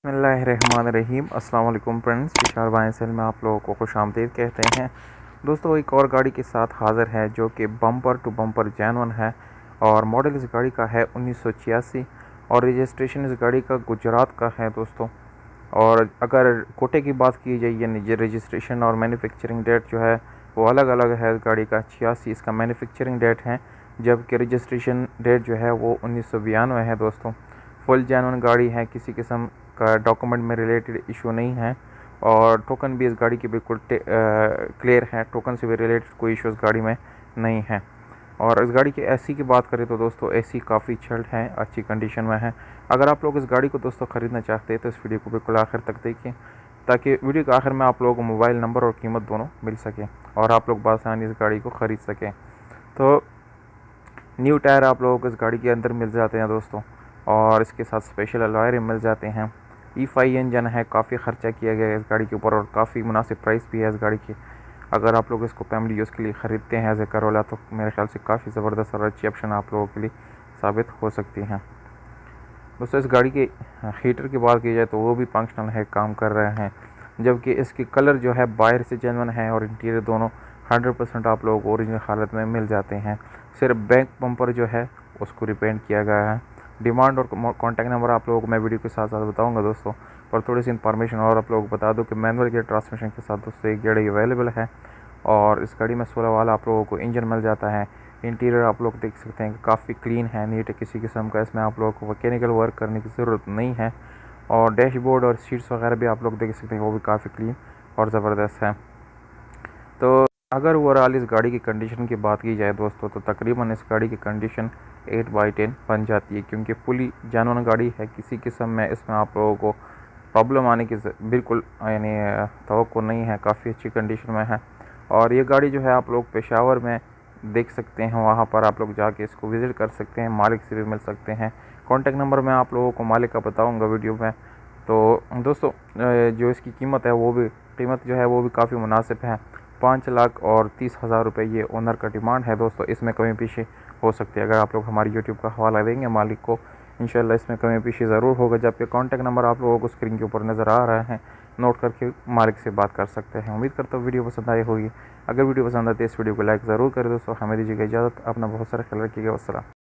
बिस्मिल्लाहिर्रहमानिर्रहीम। अस्सलाम वालेकुम फ्रेंड्स, विशाल बाइसल में आप लोगों को खुशामदीद कहते हैं। दोस्तों, एक और गाड़ी के साथ हाज़िर है जो कि बम्पर टू बम्पर जेन्युइन है और मॉडल इस गाड़ी का है 1986 और रजिस्ट्रेशन इस गाड़ी का गुजरात का है दोस्तों। और अगर कोटे की बात की जाए, यानी रजिस्ट्रेशन और मैन्युफैक्चरिंग डेट जो है वो अलग अलग है। इस गाड़ी का 86 इसका मैन्युफैक्चरिंग डेट है, जबकि रजिस्ट्रेशन डेट जो है वो 1992 है दोस्तों। फुल जेन्युइन गाड़ी है, किसी किस्म का डॉक्यूमेंट में रिलेटेड इशू नहीं है और टोकन भी इस गाड़ी की बिल्कुल क्लियर है। टोकन से भी रिलेटेड कोई इशू इस गाड़ी में नहीं है। और इस गाड़ी की एसी की बात करें तो दोस्तों एसी काफ़ी चल्ड है, अच्छी कंडीशन में है। अगर आप लोग इस गाड़ी को दोस्तों ख़रीदना चाहते हैं तो इस वीडियो को बिल्कुल आखिर तक देखिए, ताकि वीडियो के आखिर में आप लोगों को मोबाइल नंबर और कीमत दोनों मिल सके और आप लोग बआसानी इस गाड़ी को ख़रीद सकें। तो न्यू टायर आप लोगों को इस गाड़ी के अंदर मिल जाते हैं दोस्तों, और इसके साथ स्पेशल अलॉय मिल जाते हैं। E5 इंजन है, काफ़ी ख़र्चा किया गया है इस गाड़ी के ऊपर और काफ़ी मुनासिब प्राइस भी है इस गाड़ी की। अगर आप लोग इसको फैमिली यूज़ के लिए ख़रीदते हैं एज ए करोला, तो मेरे ख्याल से काफ़ी ज़बरदस्त और अच्छी ऑप्शन आप लोगों के लिए साबित हो सकती हैं। दोस्तों, इस गाड़ी के हीटर की बात की जाए तो वो भी फंक्शनल है, काम कर रहे हैं, जबकि इसकी कलर जो है बाहर से जेन्युइन है और इंटीरियर दोनों 100% आप लोगों को ओरिजिनल हालत में मिल जाते हैं। सिर्फ बैक बम्पर जो है उसको रिपेंट किया गया है। डिमांड और कॉन्टैक्ट नंबर आप लोगों को मैं वीडियो के साथ साथ बताऊंगा दोस्तों। पर थोड़ी सी इन्फॉर्मेशन और आप लोगों को बता दूं कि मैनुअल गियर ट्रांसमिशन के साथ दोस्तों एक गाड़ी अवेलेबल है और इस गाड़ी में 16 वाला आप लोगों को इंजन मिल जाता है। इंटीरियर आप लोग देख सकते हैं कि काफ़ी क्लीन है, नीट है, किसी किस्म का इसमें आप लोगों को मैकेनिकल वर्क करने की ज़रूरत नहीं है। और डैशबोर्ड और सीट्स वगैरह भी आप लोग देख सकते हैं, वो भी काफ़ी क्लीन और ज़बरदस्त है। तो अगर ओवरऑल इस गाड़ी की कंडीशन की बात की जाए दोस्तों, तो तकरीबन इस गाड़ी की कंडीशन 8/10 बन जाती है, क्योंकि फुली जेन्युइन गाड़ी है। किसी किस्म में इसमें आप लोगों को प्रॉब्लम आने की बिल्कुल यानी तवक्को नहीं है, काफ़ी अच्छी कंडीशन में है। और ये गाड़ी जो है आप लोग पेशावर में देख सकते हैं, वहाँ पर आप लोग जाके इसको विज़िट कर सकते हैं, मालिक से भी मिल सकते हैं। कॉन्टैक्ट नंबर मैं आप लोगों को मालिक का बताऊँगा वीडियो में। तो दोस्तों, जो इसकी कीमत है वो भी जो है वो भी काफ़ी मुनासिब है। 5,30,000 रुपये ये ओनर का डिमांड है दोस्तों। इसमें कमी पीछे हो सकती है, अगर आप लोग हमारी यूट्यूब का हवाला देंगे मालिक को, इंशाल्लाह इसमें कमी पीछे ज़रूर होगा। जबकि कॉन्टैक्ट नंबर आप लोगों को स्क्रीन के ऊपर नज़र आ रहे हैं, नोट करके मालिक से बात कर सकते हैं। उम्मीद करता हूँ वीडियो पसंद आई होगी। अगर वीडियो पसंद आती है इस वीडियो को लाइक ज़रूर करें दोस्तों। हमें दीजिएगा इजाज़त, अपना बहुत सारा ख्याल रखिएगा। वस्सलाम।